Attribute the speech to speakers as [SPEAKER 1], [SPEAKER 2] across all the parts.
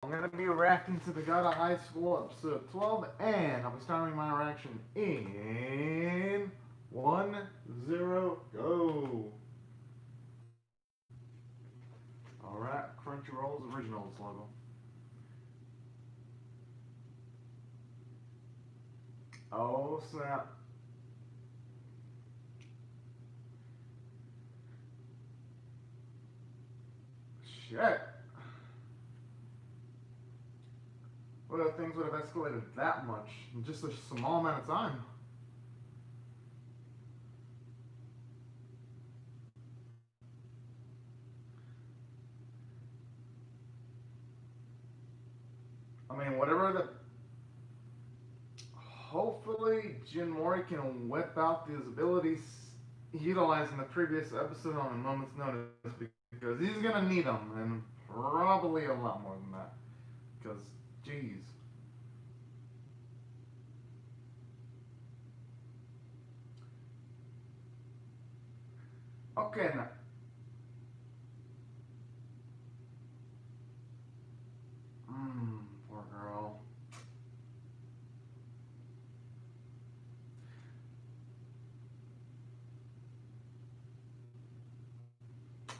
[SPEAKER 1] I'm going to be reacting to the God of High School episode 12, and I'll be starting my reaction in 1-0, go. Alright, Crunchyroll's Originals logo. Oh snap. Shit. What if things would have escalated that much in just a small amount of time? I mean, whatever the. Hopefully, Jin Mori can whip out his abilities utilized in the previous episode on a moment's notice because he's gonna need them, and probably a lot more than that. Because, jeez. Okay, now. Poor girl.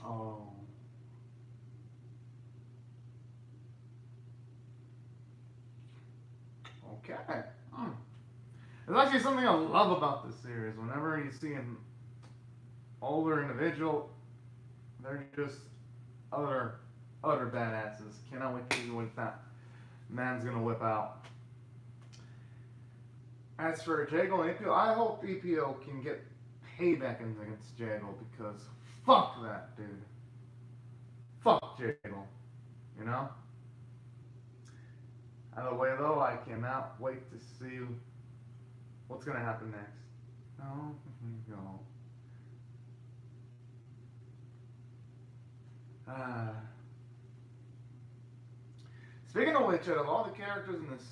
[SPEAKER 1] Oh. Okay. There's actually something I love about this series. Whenever you see an older individual, they're just utter badasses. Cannot wait to see what that man's gonna whip out. As for Jago and EPO, I hope EPO can get payback against Jago because fuck that dude. Fuck Jago. You know? Either way though, I cannot wait to see what's gonna happen next. No, no. Ah. Speaking of which, out of all the characters in this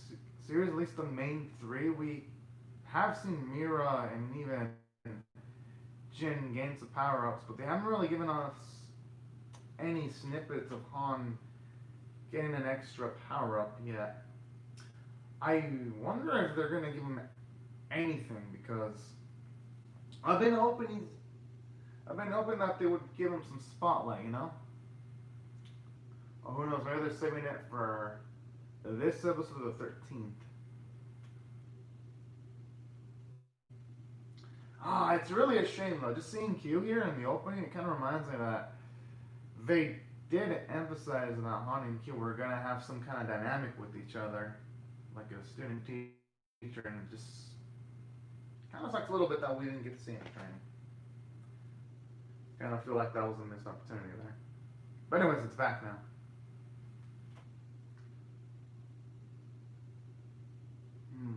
[SPEAKER 1] series, at least the main three, we have seen Mira and even Jin gain some power ups, but they haven't really given us any snippets of Han getting an extra power up yet. I wonder if they're gonna give him anything because I've been hoping that they would give him some spotlight, you know? Or who knows, maybe they're saving it for this episode of the 13th. It's really a shame though. Just seeing Q here in the opening, it kind of reminds me that they did emphasize that Han and Q were gonna have some kind of dynamic with each other, like a student teacher, and it just kind of sucks a little bit that we didn't get to see in training. Kind of feel like that was a missed opportunity there. But anyways, it's back now. Hmm.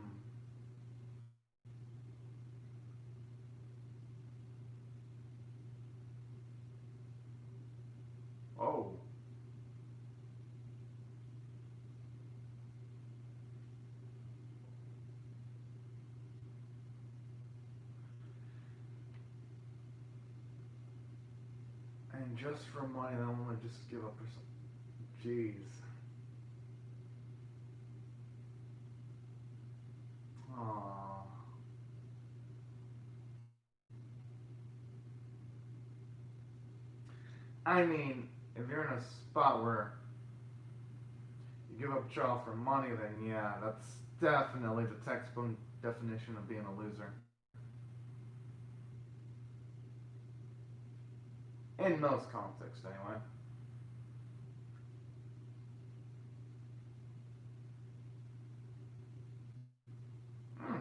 [SPEAKER 1] Oh. And just for money, I want to just give up or something. Jeez. Aww. I mean, if you're in a spot where you give up a child for money, then yeah, that's definitely the textbook definition of being a loser. In most contexts, anyway. Hmm.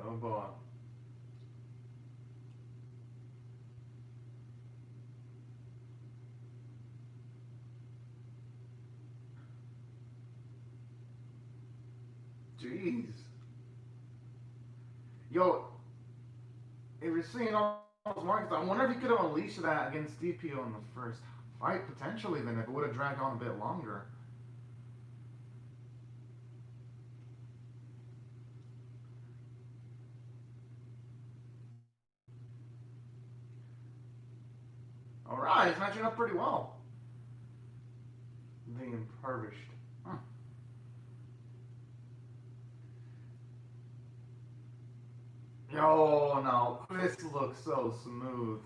[SPEAKER 1] Oh boy. Jeez. Yo, if you're seeing all those markets, I wonder if he could have unleashed that against DPO in the first fight, potentially, then if it would have dragged on a bit longer. Alright, he's matching up pretty well. The impoverished. Huh. Yo, no, this looks so smooth.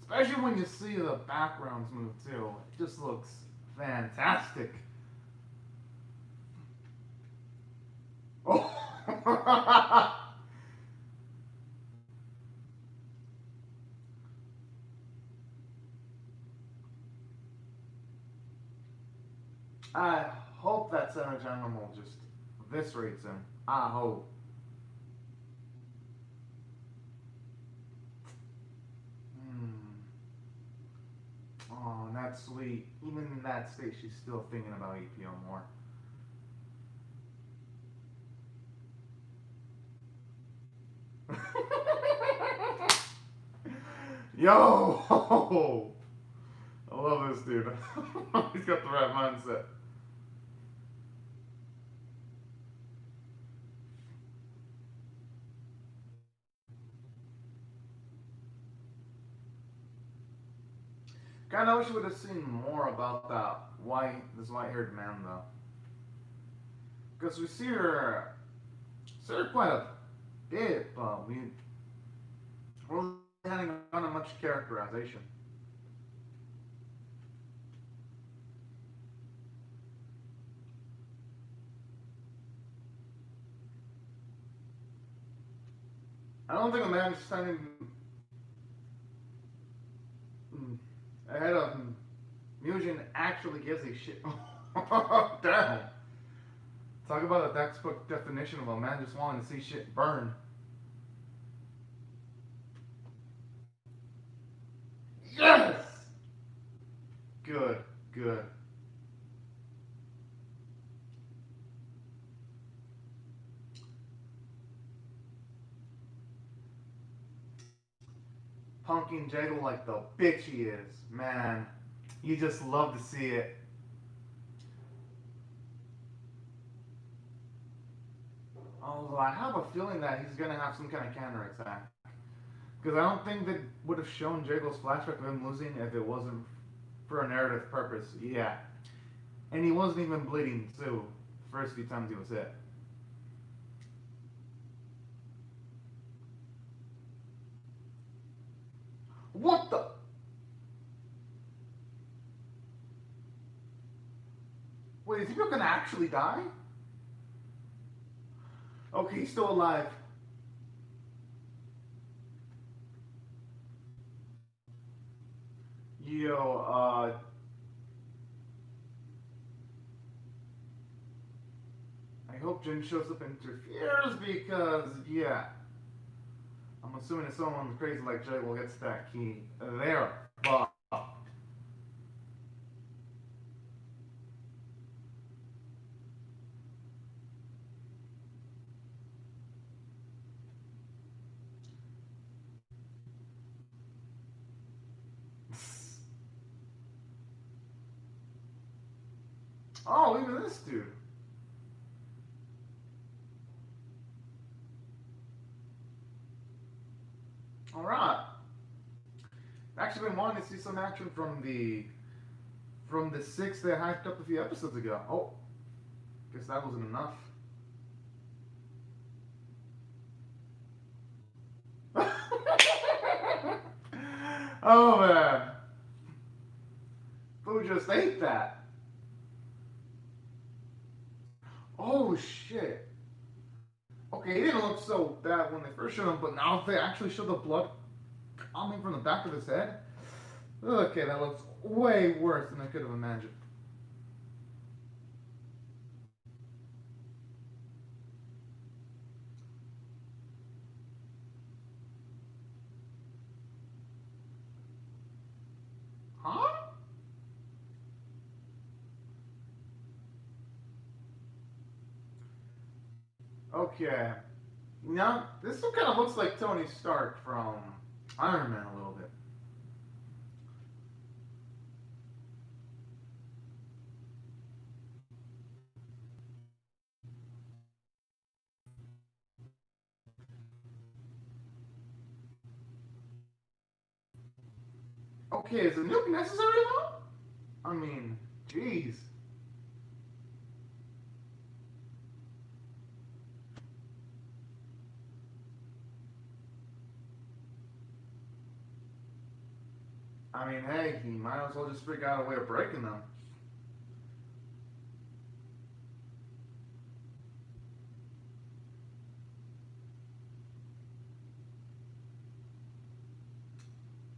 [SPEAKER 1] Especially when you see the backgrounds move too. It just looks fantastic. Oh! I hope that Savage Animal just eviscerates him. I hope. Hmm. Oh, and that's sweet. Even in that state, she's still thinking about EPO more. Yo! I love this dude. He's got the right mindset. Kinda wish we would have seen more about this white-haired man though. Because we see her quite a bit, but we really hadn't gotten much characterization. I don't think a man standing ahead of Mugen actually gives a shit. Damn. Talk about a textbook definition of a man just wanting to see shit burn. Yes! Good, good. Punking Jaggle like the bitch he is. Man, you just love to see it. Although I have a feeling that he's gonna have some kind of counter attack. Because I don't think they would have shown Jaggle's flashback of him losing if it wasn't for a narrative purpose. Yeah. And he wasn't even bleeding too, the first few times he was hit. What the? Wait, is he gonna actually die? Okay, he's still alive. Yo, I hope Jin shows up and interferes because, yeah. I'm assuming if someone crazy like Jaggle gets that key, they're fucked. Oh, even this dude. Alright. Actually been wanting to see some action from the six they hyped up a few episodes ago. Oh, guess that wasn't enough. Oh man. Who just ate that? Oh shit. Okay, he didn't look so bad when they first showed him, but now if they actually show the blood coming from the back of his head, okay, that looks way worse than I could have imagined. Huh? Okay. Now, this one kind of looks like Tony Stark from Iron Man a little bit. Okay, is a nuke necessary though? I mean, jeez. I mean, hey, he might as well just figure out a way of breaking them.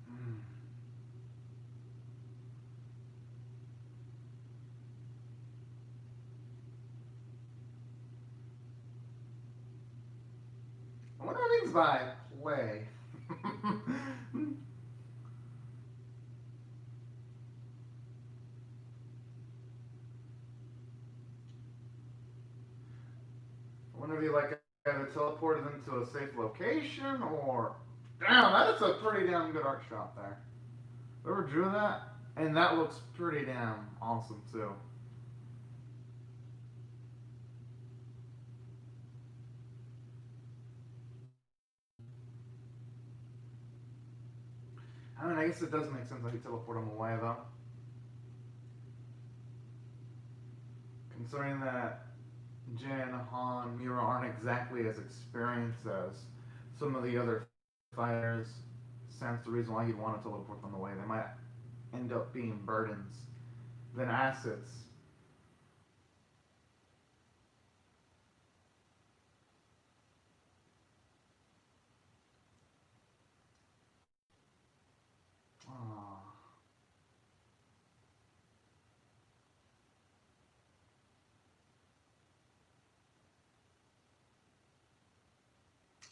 [SPEAKER 1] Hmm. I wonder what he means by play. I wonder if he like either teleported them to a safe location or. Damn, that is a pretty damn good arc shot there. Whoever drew that, and that looks pretty damn awesome too. I mean, I guess it does make sense that he teleport him away though. Considering that Jin, Han, Mira aren't exactly as experienced as some of the other fighters, sense the reason why he'd want to teleport them away. They might end up being burdens than assets. Oh.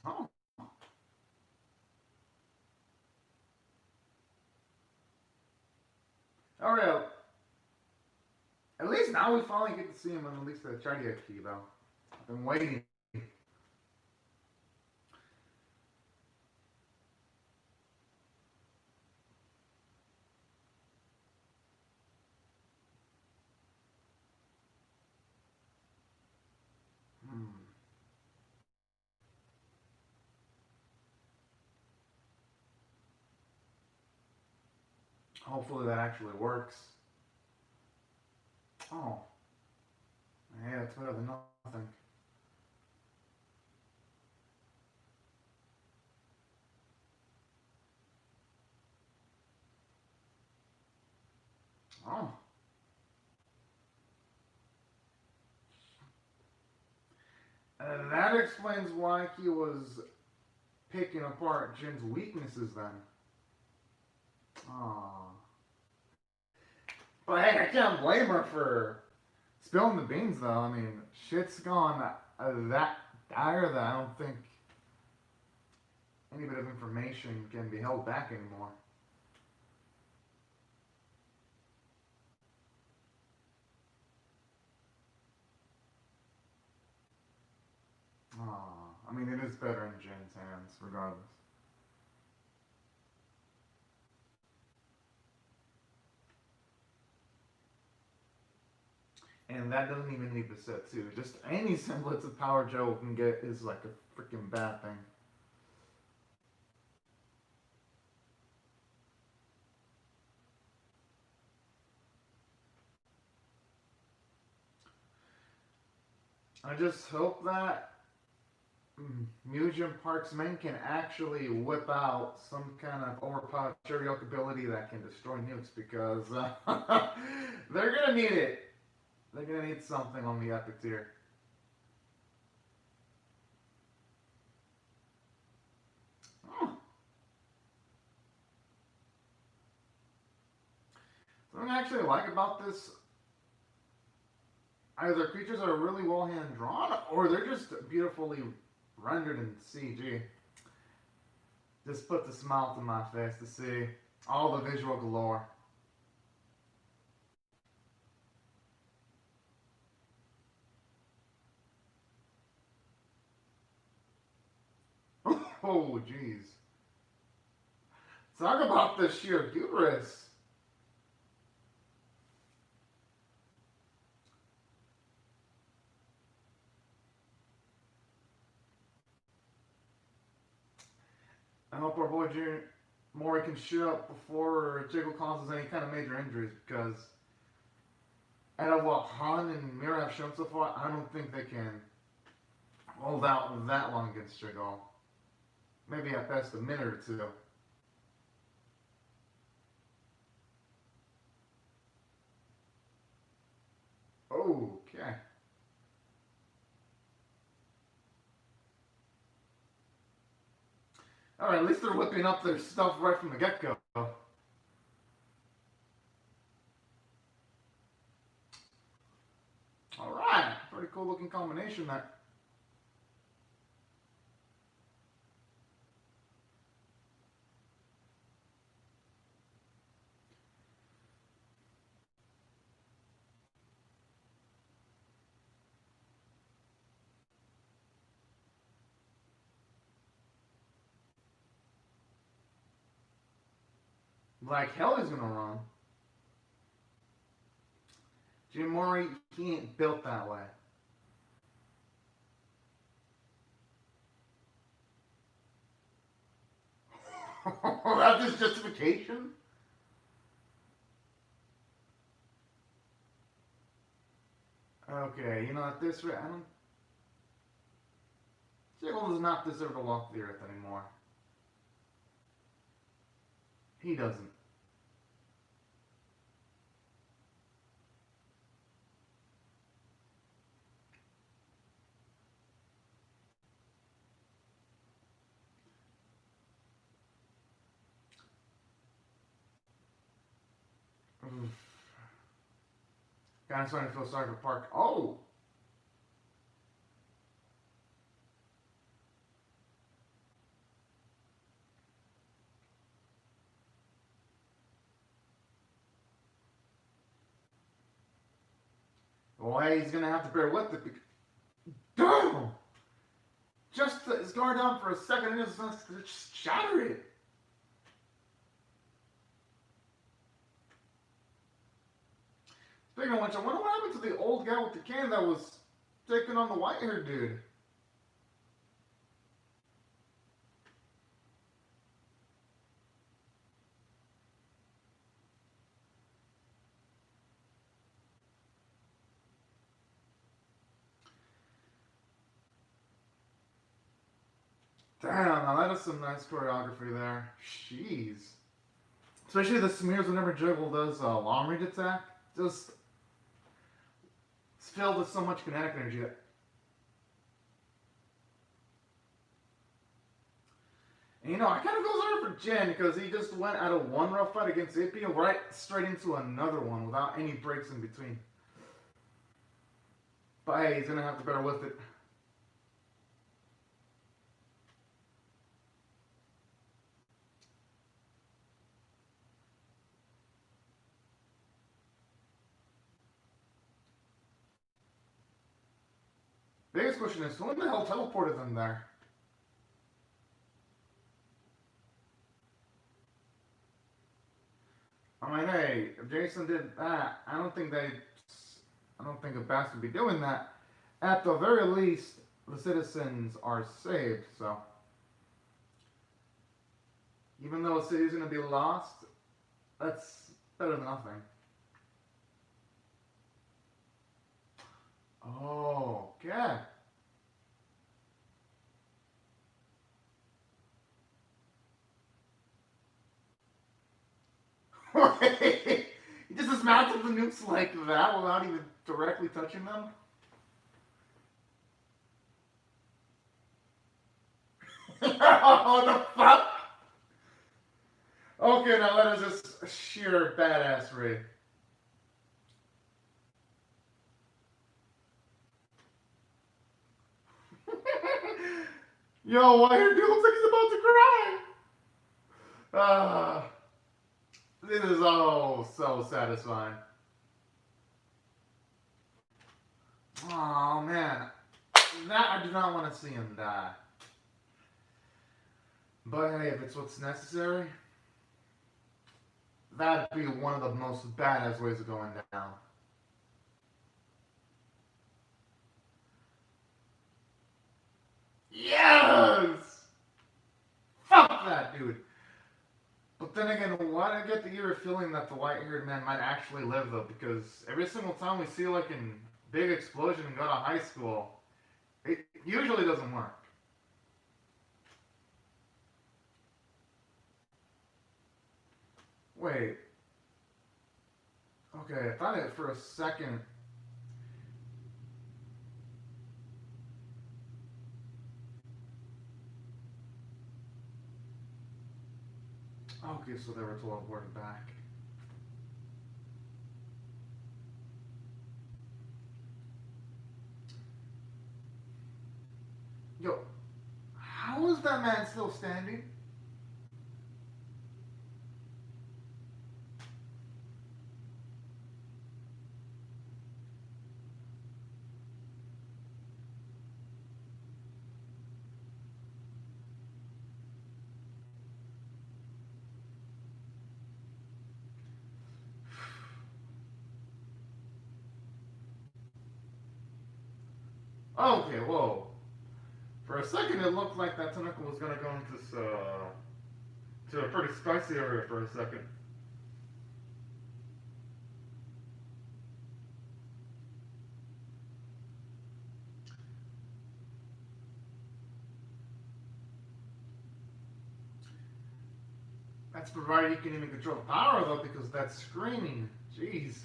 [SPEAKER 1] Oh. Oh, yeah. At least now we finally get to see him on at least the Chardia key, though. I've been waiting. Hmm. Hopefully that actually works. Oh. Yeah, it's better than nothing. Oh. That explains why he was picking apart Jin's weaknesses then. Aww. But hey, I can't blame her for spilling the beans, though. I mean, shit's gone that dire that I don't think any bit of information can be held back anymore. Aww. I mean, it is better in Jin's hands, regardless. And that doesn't even need the set, too. Just any semblance of power Joe can get is like a freaking bad thing. I just hope that Museum Park's men can actually whip out some kind of overpowered karaoke ability that can destroy nukes because they're gonna need it. They're gonna need something on the epic tier. Oh, something I actually like about this, either creatures are really well hand drawn or they're just beautifully rendered in CG. Just puts a smile to my face to see all the visual galore. Oh, jeez. Talk about the sheer hubris. I hope our boy Junior, more he can shoot up before Jiggle causes any kind of major injuries. Because out of what Han and Mira have shown so far, I don't think they can hold out that long against Jiggle. Maybe at best a minute or two. Okay. Alright, at least they're whipping up their stuff right from the get-go. Alright, pretty cool looking combination there. Like hell he's gonna run. Jim Murray, he ain't built that way. That's his justification? Okay, you know, at this rate, I don't... Jiggle does not deserve to walk the earth anymore. He doesn't. Kind of starting to feel sorry for Park. Oh! Well, hey, he's gonna have to bear with it. Damn! Just his guard down for a second and just shatter it. Speaking of which, I wonder what happened to the old guy with the can that was taking on the white-haired dude. Damn, now that is some nice choreography there. Jeez. Especially the smears whenever Jiggle does a long-range attack. Just... it's filled with so much kinetic energy. And you know, I kind of feel sorry for Jin because he just went out of one rough fight against AP right straight into another one without any breaks in between. But hey, he's going to have to bear with it. Biggest question is, who in the hell teleported them there? I mean, hey, if Jason did that, I don't think a Bass would be doing that. At the very least, the citizens are saved, so. Even though a city's gonna be lost, that's better than nothing. Oh, okay. He just dismantled the nukes like that without even directly touching them? Oh, the fuck? Okay, now that is just sheer badassery. Yo, White-haired dude looks like he's about to cry. This is oh so satisfying. Oh man, that I do not want to see him die. But hey, if it's what's necessary, that'd be one of the most badass ways of going down. Yes! Fuck that dude. But then again, why do I get the eerie feeling that the white-haired man might actually live though? Because every single time we see like a big explosion and go to high school, it usually doesn't work. Wait. Okay, I thought it for a second. Okay, so they were teleported back. Yo, how is that man still standing? Okay, whoa. For a second, it looked like that tentacle was gonna go into to a pretty spicy area for a second. That's provided you can even control the power though, because that's screaming. Jeez.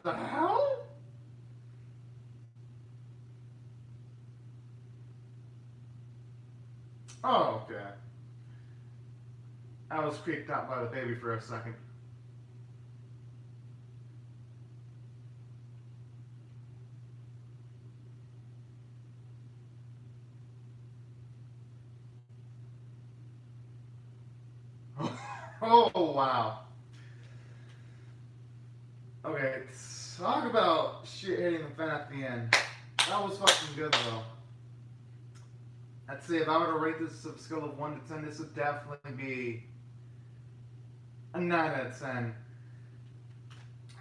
[SPEAKER 1] The hell? Oh, okay. I was creeped out by the baby for a second. Oh, wow. Okay, talk about shit hitting the fan at the end. That was fucking good though. I'd say if I were to rate this on a scale of 1 to 10, this would definitely be a 9 out of 10.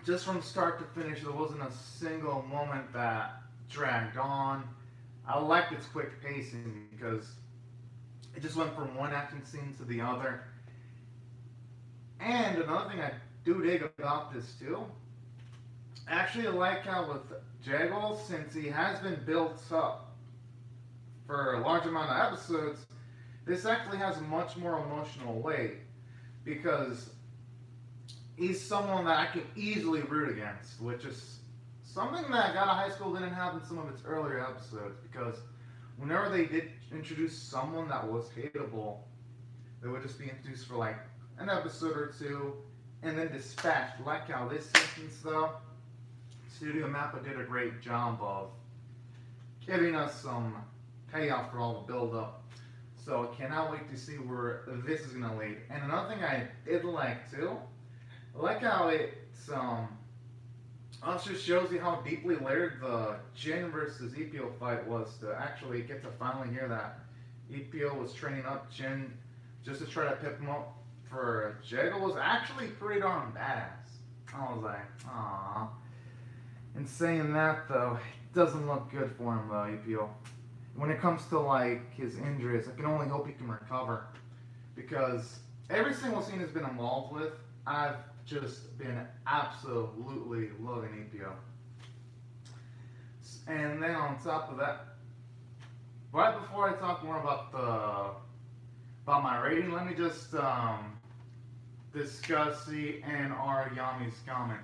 [SPEAKER 1] Just from start to finish, there wasn't a single moment that dragged on. I liked its quick pacing because it just went from one action scene to the other. And another thing I do dig about this too, I actually like how with Jaggle, since he has been built up for a large amount of episodes, this actually has a much more emotional weight because he's someone that I could easily root against, which is something that God of High School didn't have in some of its earlier episodes, because whenever they did introduce someone that was hateable, they would just be introduced for like an episode or two and then dispatched. Like how this instance though, Studio Mappa did a great job of giving us some payoff for all the build up. So I cannot wait to see where this is gonna lead. And another thing I did like too, I like how it's also shows you how deeply layered the Jin versus EPO fight was, to actually get to finally hear that EPO was training up Jin just to try to pip him up for Jaggle was actually pretty darn badass. I was like, aww. In saying that though, it doesn't look good for him though, EPO. When it comes to like his injuries, I can only hope he can recover, because every single scene has been involved with, I've just been absolutely loving EPO. And then on top of that, right before I talk more about my rating, let me just discuss C and R Yami's comment.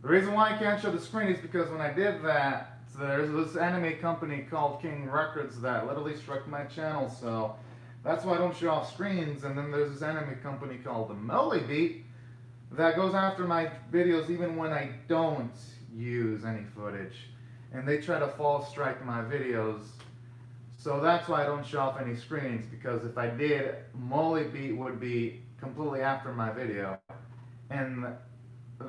[SPEAKER 1] The reason why I can't show the screen is because when I did that, there's this anime company called King Records that literally struck my channel, so that's why I don't show off screens. And then there's this anime company called the Melly Beat that goes after my videos even when I don't use any footage, and they try to false strike my videos. So that's why I don't show off any screens, because if I did, Molly Beat would be completely after my video. And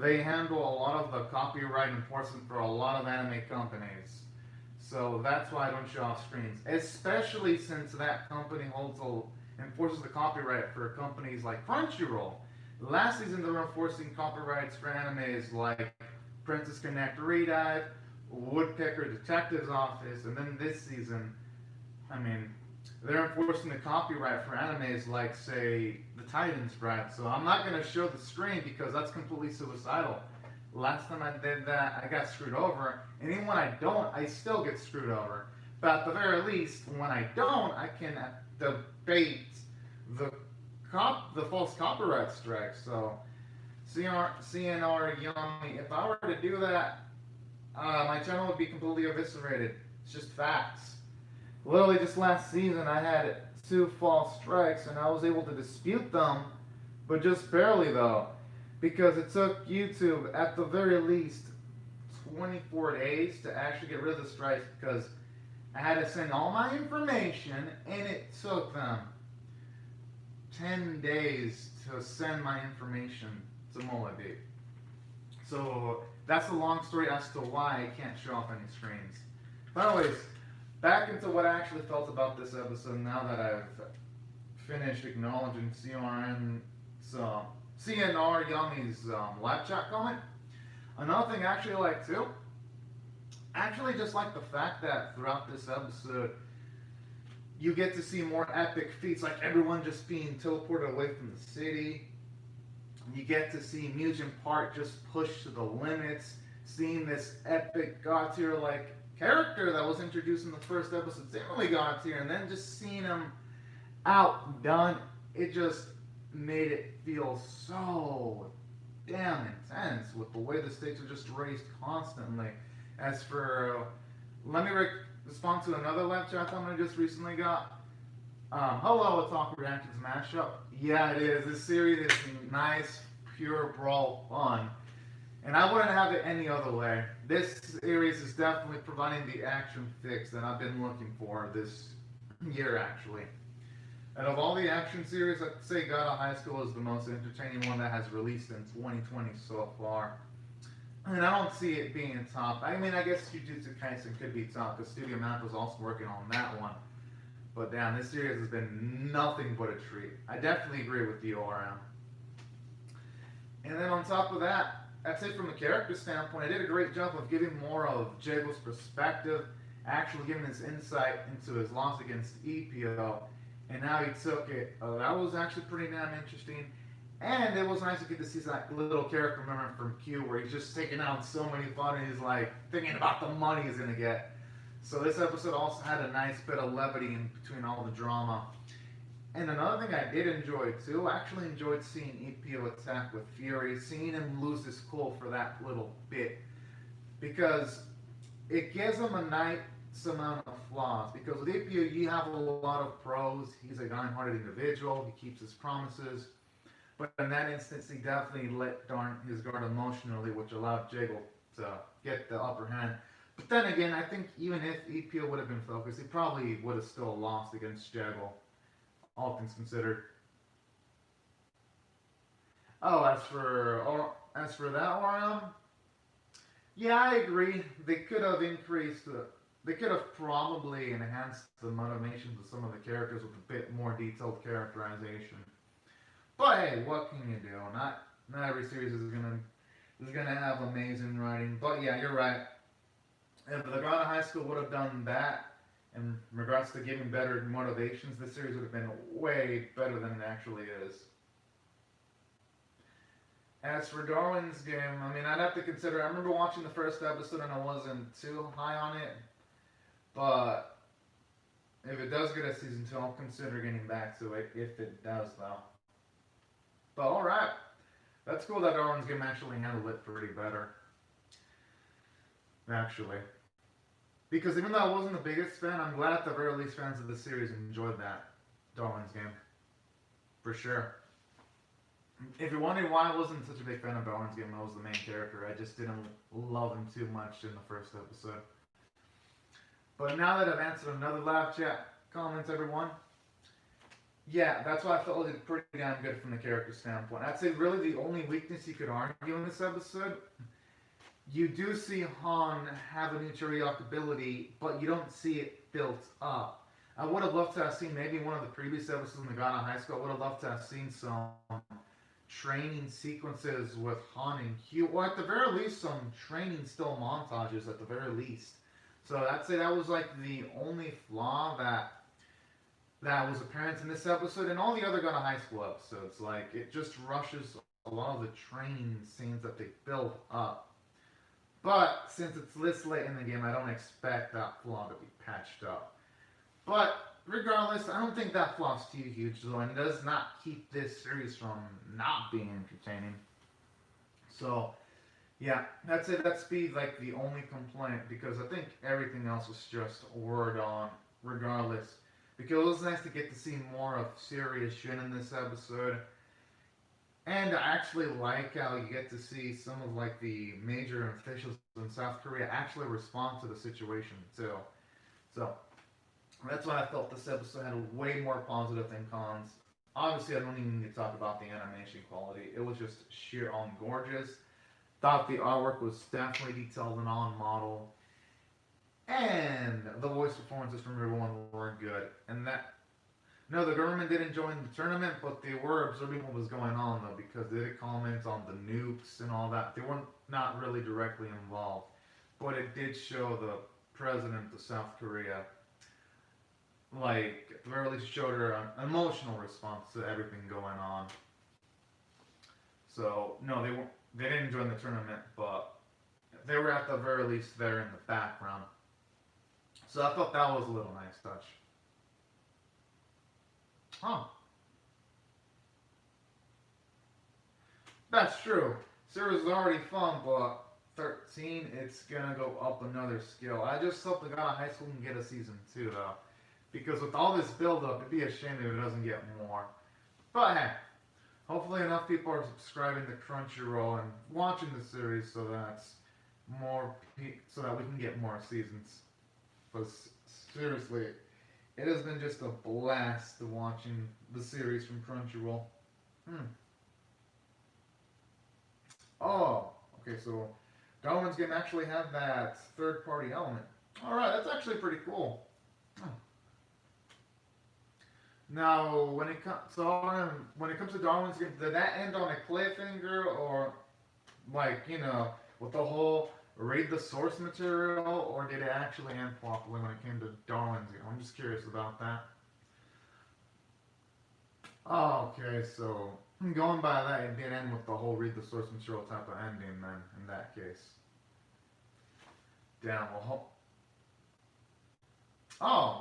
[SPEAKER 1] they handle a lot of the copyright enforcement for a lot of anime companies. So that's why I don't show off screens, especially since that company enforces the copyright for companies like Crunchyroll. Last season they were enforcing copyrights for animes like Princess Connect Redive woodpecker detective's office, and then this season, I mean, they're enforcing the copyright for animes like, say, the Titans, Brad. So I'm not going to show the screen because that's completely suicidal. Last time I did that, I got screwed over, and even when I don't, I still get screwed over. But at the very least, when I don't, I can debate the the false copyright strike. So CNR Yummy, if I were to do that, my channel would be completely eviscerated. It's just facts. Literally, just last season, I had 2 false strikes, and I was able to dispute them, but just barely though, because it took YouTube at the very least 24 days to actually get rid of the strikes, because I had to send all my information, and it took them 10 days to send my information to Molody. So that's a long story as to why I can't show off any screens. But anyways, back into what I actually felt about this episode now that I've finished acknowledging CNR Yummy's live chat comment. Another thing I actually like too, I actually just like the fact that throughout this episode, you get to see more epic feats, like everyone just being teleported away from the city. You get to see Mugen Park just pushed to the limits, seeing this epic god tier like character that was introduced in the first episode, seemingly god tier, and then just seeing him outdone, it just made it feel so damn intense with the way the stakes are just raised constantly. As for, let me respond to another live chat comment I just recently got. Hello, it's Awkward Reactions Mashup. Yeah, it is. This series is nice, pure brawl fun. And I wouldn't have it any other way. This series is definitely providing the action fix that I've been looking for this year, actually. Out of all the action series, I'd say God of High School is the most entertaining one that has released in 2020 so far. And I don't see it being top. I mean, I guess Jujutsu Kaisen could be top because Studio Map was also working on that one. But damn, this series has been nothing but a treat. I definitely agree with you, ORM. And then on top of that, I'd say from a character standpoint, I did a great job of giving more of Jago's perspective, actually giving his insight into his loss against EPO, and how he took it. That was actually pretty damn interesting. And it was nice to get to see that little character moment from Q where he's just taking out so many fun and he's like thinking about the money he's gonna get. So this episode also had a nice bit of levity in between all the drama. And another thing I did enjoy too, I actually enjoyed seeing EPO attack with Fury, seeing him lose his cool for that little bit. Because it gives him a nice amount of flaws. Because with EPO you have a lot of pros, he's a kind-hearted individual, he keeps his promises. But in that instance, he definitely let down his guard emotionally, which allowed Jago to get the upper hand. But then again, I think even if EPO would have been focused, he probably would have still lost against Jago, all things considered. Oh, as for that one, yeah, I agree. They could have increased. They could have probably enhanced the motivations of some of the characters with a bit more detailed characterization. But hey, what can you do? Not every series is gonna have amazing writing. But yeah, you're right. If the God of High School would have done that in regards to giving better motivations, this series would have been way better than it actually is. As for Darwin's game, I mean, I'd have to consider. I remember watching the first episode and I wasn't too high on it, but if it does get a season 2, I'll consider getting back to it if it does, though. But alright, that's cool that Darwin's game actually handled it pretty better. Actually. Because even though I wasn't the biggest fan, I'm glad at the very least fans of the series enjoyed that Darwin's game. For sure. If you're wondering why I wasn't such a big fan of Darwin's game, I was the main character. I just didn't love him too much in the first episode. But now that I've answered another live chat comments, everyone, yeah, that's why I felt it pretty damn good from the character standpoint. I'd say really the only weakness you could argue in this episode, you do see Han have a new Chariok ability, but you don't see it built up. I would have loved to have seen maybe one of the previous episodes in the God of High School. I would have loved to have seen some training sequences with Han and Q, or at the very least, some training still montages at the very least. So I'd say that was like the only flaw that was apparent in this episode, and all the other Gun to High School episodes. Like it just rushes a lot of the training scenes that they build up. But since it's this late in the game, I don't expect that flaw to be patched up. But regardless, I don't think that flaw's too huge, though, and does not keep this series from not being entertaining. So, yeah, that's it. That's be like the only complaint because I think everything else was just word on, regardless. Because it was nice to get to see more of serious Shin in this episode. And I actually like how you get to see some of like the major officials in South Korea actually respond to the situation too. So that's why I felt this episode had way more positive than cons. Obviously, I don't even need to talk about the animation quality. It was just sheer on gorgeous. Thought the artwork was definitely detailed and on model. And the voice performances from everyone were good. And that no, the government didn't join the tournament, but they were observing what was going on though, because they did comment on the nukes and all that. They weren't not really directly involved, but it did show the president of South Korea, like at the very least, showed her an emotional response to everything going on. So no, they weren't. They didn't join the tournament, but they were at the very least there in the background. So I thought that was a little nice touch. Huh. That's true. Series is already fun, but 13, it's gonna go up another skill. I just hope the God of High School can get a season 2, though. Because with all this build-up, it'd be a shame if it doesn't get more. But hey, hopefully enough people are subscribing to Crunchyroll and watching the series so that's so that we can get more seasons. Because seriously, it has been just a blast watching the series from Crunchyroll. Oh, okay, so Darwin's gonna actually have that third-party element. All right, that's actually pretty cool. Oh. Now, when it comes to Darwin's game, did that end on a cliffhanger, or like with the whole read the source material, or did it actually end properly when it came to Darwin's game? I'm just curious about that. Oh, okay, so going by that, it did end with the whole read the source material type of ending, then, in that case. Damn, oh,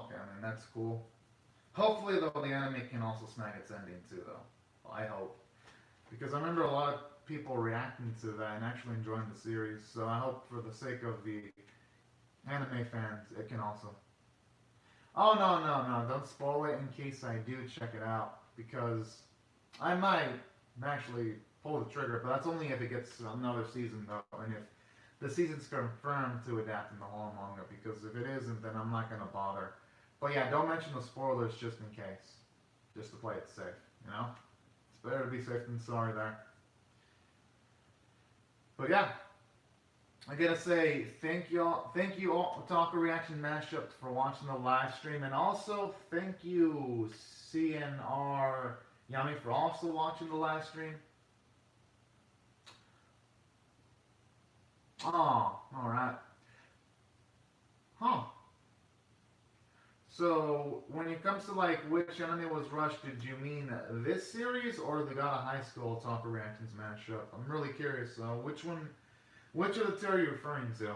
[SPEAKER 1] okay, I mean, that's cool. Hopefully, though, the anime can also snag its ending, too, though. Well, I hope. Because I remember a lot of people reacting to that and actually enjoying the series, so I hope for the sake of the anime fans, it can also. Oh, no, no, no, don't spoil it in case I do check it out, because I might actually pull the trigger, but that's only if it gets another season, though, and if the season's confirmed to adapt in the whole manga, because if it isn't, then I'm not going to bother. But yeah, don't mention the spoilers just in case. Just to play it safe, you know? It's better to be safe than sorry there. But yeah, I gotta say thank you all Otaku Reaction Mashup for watching the live stream, and also thank you CNR Yami for also watching the live stream. Oh, alright. Huh. So, when it comes to like which anime was rushed, did you mean this series or the God of High School Otaku Reactions mashup? I'm really curious. Which of the two are you referring to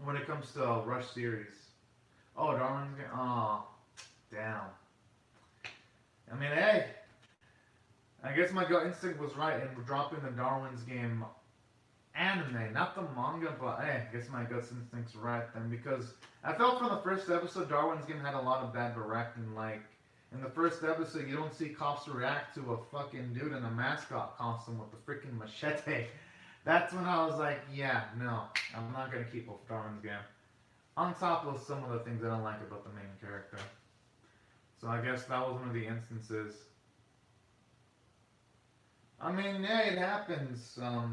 [SPEAKER 1] when it comes to Rush series? Oh, Darwin's game. Oh, damn. I mean, hey, I guess my gut instinct was right in dropping the Darwin's game anime, not the manga, but hey, I guess my gut instinct's right then, because I felt from the first episode Darwin's game had a lot of bad directing. Like in the first episode, you don't see cops react to a fucking dude in a mascot costume with the freaking machete. That's when I was like, yeah, no, I'm not gonna keep with Darwin's game. On top of some of the things I don't like about the main character. So I guess that was one of the instances. I mean, yeah, it happens. I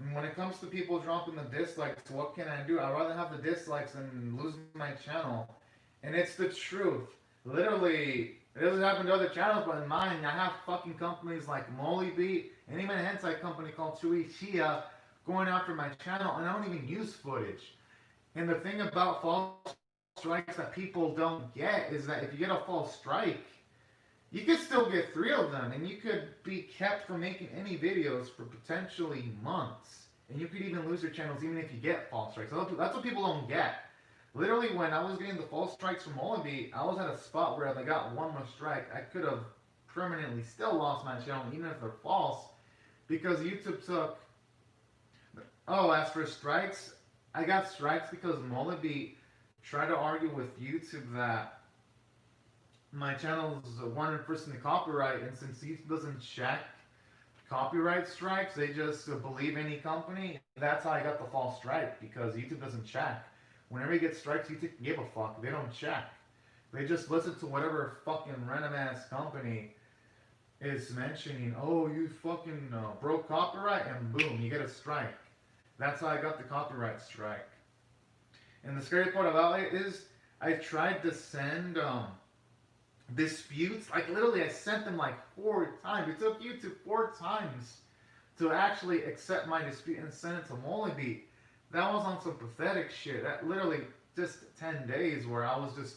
[SPEAKER 1] mean, when it comes to people dropping the dislikes, what can I do? I'd rather have the dislikes than lose my channel. And it's the truth. Literally, It doesn't happen to other channels, but in mine, I have fucking companies like Mollybeat and even a hentai company called Chuichia going after my channel, and I don't even use footage. And the thing about false strikes that people don't get is that if you get a false strike, you could still get 3 of them, and you could be kept from making any videos for potentially months. And you could even lose your channels even if you get false strikes. That's what people don't get. Literally, when I was getting the false strikes from Wallaby, I was at a spot where if I got one more strike, I could have permanently still lost my channel, even if they're false, because YouTube took. Oh, as for strikes, I got strikes because Wallaby tried to argue with YouTube that my channel is 100% copyright, and since YouTube doesn't check copyright strikes, they just believe any company. That's how I got the false strike, because YouTube doesn't check. Whenever you get strikes, YouTube can give a fuck. They don't check. They just listen to whatever fucking random ass company is mentioning. Oh, you fucking broke copyright, and boom, you get a strike. That's how I got the copyright strike. And the scary part about it is, I tried to send disputes. Like literally, I sent them like 4 times. It took YouTube 4 times to actually accept my dispute and send it to Mollybeat. That was on some pathetic shit. That literally just 10 days where I was just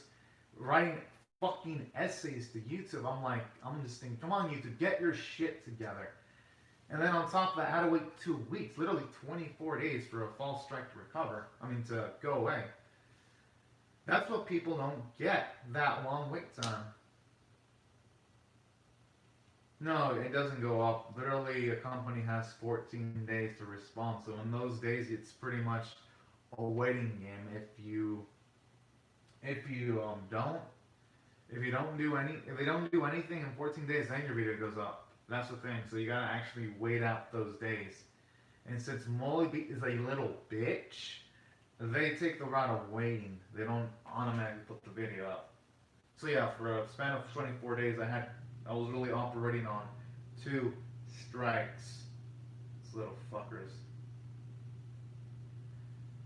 [SPEAKER 1] writing fucking essays to YouTube. I'm just thinking, come on, YouTube, get your shit together. And then on top of that, I had to wait 2 weeks, literally 24 days for a false strike to recover. To go away. That's what people don't get, that long wait time. No, it doesn't go up. Literally, a company has 14 days to respond. So in those days, it's pretty much a waiting game. If you don't do anything in 14 days, then your video goes up. That's the thing. So you gotta actually wait out those days. And since Mollybeat is a little bitch, they take the route of waiting. They don't automatically put the video up. So yeah, for a span of 24 days, I was really operating on 2 strikes. These little fuckers.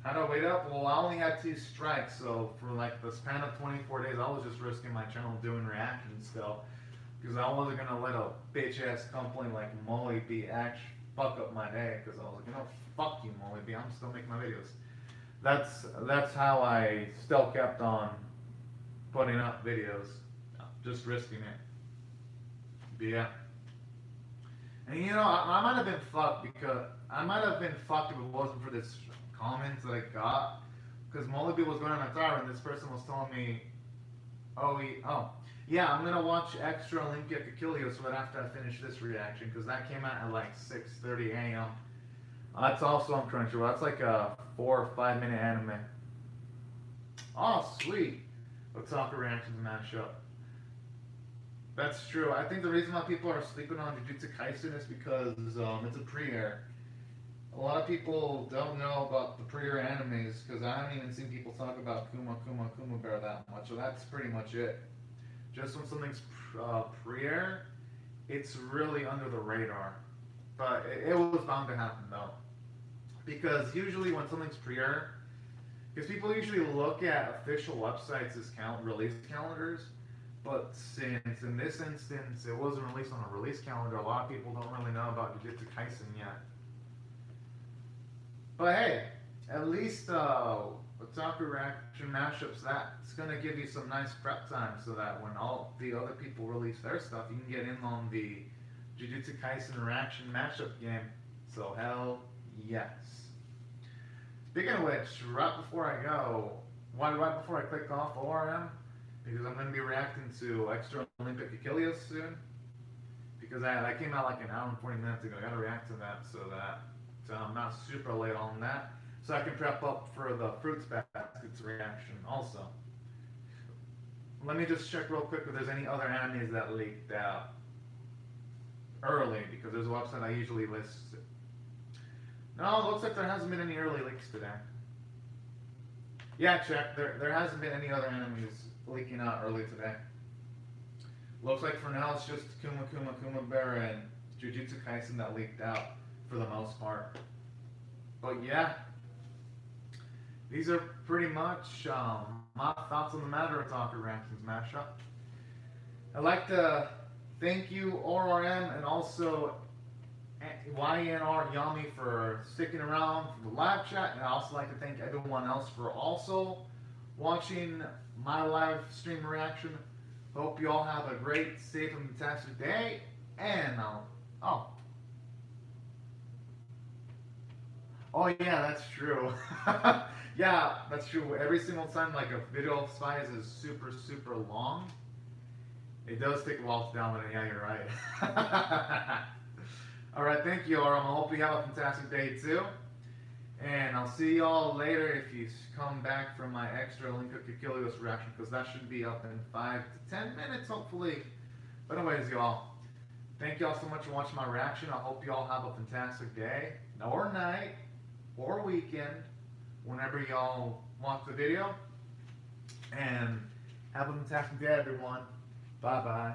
[SPEAKER 1] How do I wait up? Well, I only had 2 strikes, so for like the span of 24 days, I was just risking my channel doing reactions still. Because I wasn't gonna let a bitch ass company like Mollybeat fuck up my day. Because I was like, fuck you, Mollybeat. I'm still making my videos. That's how I still kept on putting up videos, just risking it. But yeah. And I might have been fucked if it wasn't for this comments that I got. Because Mollybeat was going on a tower and this person was telling me, yeah, I'm gonna watch Extra Olympia Kikilios right after I finish this reaction, because that came out at like 6:30 a.m. That's also on Crunchyroll. That's like a 4 or 5 minute anime. Oh, sweet. Otaku reactions mashup. That's true. I think the reason why people are sleeping on Jujutsu Kaisen is because it's a pre-air. A lot of people don't know about the pre-air animes because I haven't even seen people talk about Kuma Bear that much. So that's pretty much it. Just when something's pre-air, it's really under the radar. But it was bound to happen though. Because usually when something's pre-air, because people usually look at official websites as release calendars, but since in this instance it wasn't released on a release calendar, a lot of people don't really know about Jujutsu Kaisen yet. But hey, at least Otaku Reaction Mashups, that's going to give you some nice prep time so that when all the other people release their stuff, you can get in on the Jujutsu Kaisen Reaction Mashup game. So hell yes. Speaking of which, right before I click off ORM, because I'm going to be reacting to Extra Olympic Achilles soon, because that came out like an hour and 40 minutes ago. I got to react to that so that I'm not super late on that, so I can prep up for the Fruits Baskets reaction also. Let me just check real quick if there's any other animes that leaked out early, because there's a website I usually list. No, it looks like there hasn't been any early leaks today. Yeah, check. There hasn't been any other animes leaking out early today. Looks like for now it's just Kuma Bear and Jujutsu Kaisen that leaked out for the most part. But yeah, these are pretty much my thoughts on the matter of Otaku Reactions mashup. I'd like to thank you, ORM, and also YNR Yami for sticking around for the live chat. And I'd also like to thank everyone else for also watching my live stream reaction. Hope you all have a great, safe, and fantastic day. And oh, oh yeah, that's true. Yeah, that's true. Every single time like a video of spies is super super long, it does take a while to download it. Yeah, you're right. All right, thank you, Oram. I hope you have a fantastic day too. And I'll see y'all later if you come back from my extra Linka Kikilios reaction, because that should be up in 5 to 10 minutes, hopefully. But anyways, y'all, thank y'all so much for watching my reaction. I hope y'all have a fantastic day, or night, or weekend, whenever y'all watch the video. And have a fantastic day, everyone. Bye-bye.